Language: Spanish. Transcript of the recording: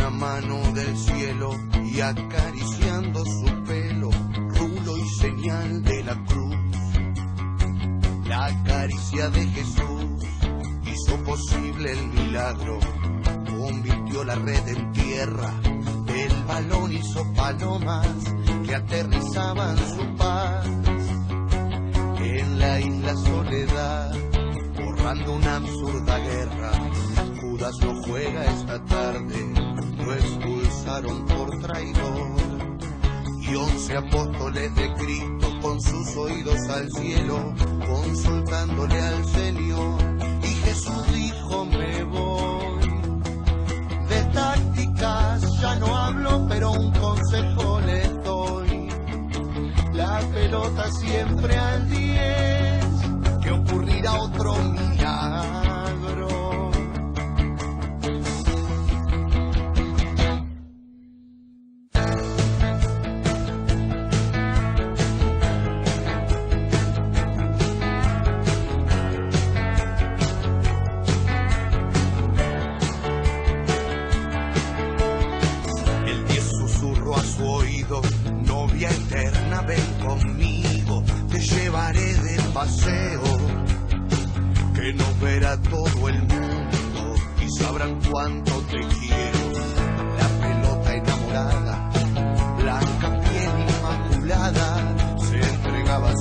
una mano del cielo y acariciando su pelo, rulo y señal de la cruz. La caricia de Jesús hizo posible el milagro, convirtió la red en tierra, el balón hizo palomas que aterrizaban su paz. En la isla Soledad, borrando una absurda guerra, Judas no juega esta tarde, lo expulsaron por traidor. Y 11 apóstoles de Cristo con sus oídos al cielo, consultándole al Señor. Y Jesús dijo, me voy. De tácticas ya no hablo, pero un consejo les doy. La pelota siempre al 10, que ocurrirá otro milagro. Novia eterna, ven conmigo, te llevaré de paseo, que nos verá todo el mundo y sabrán cuánto te quiero. La pelota enamorada, blanca piel inmaculada, se entregaba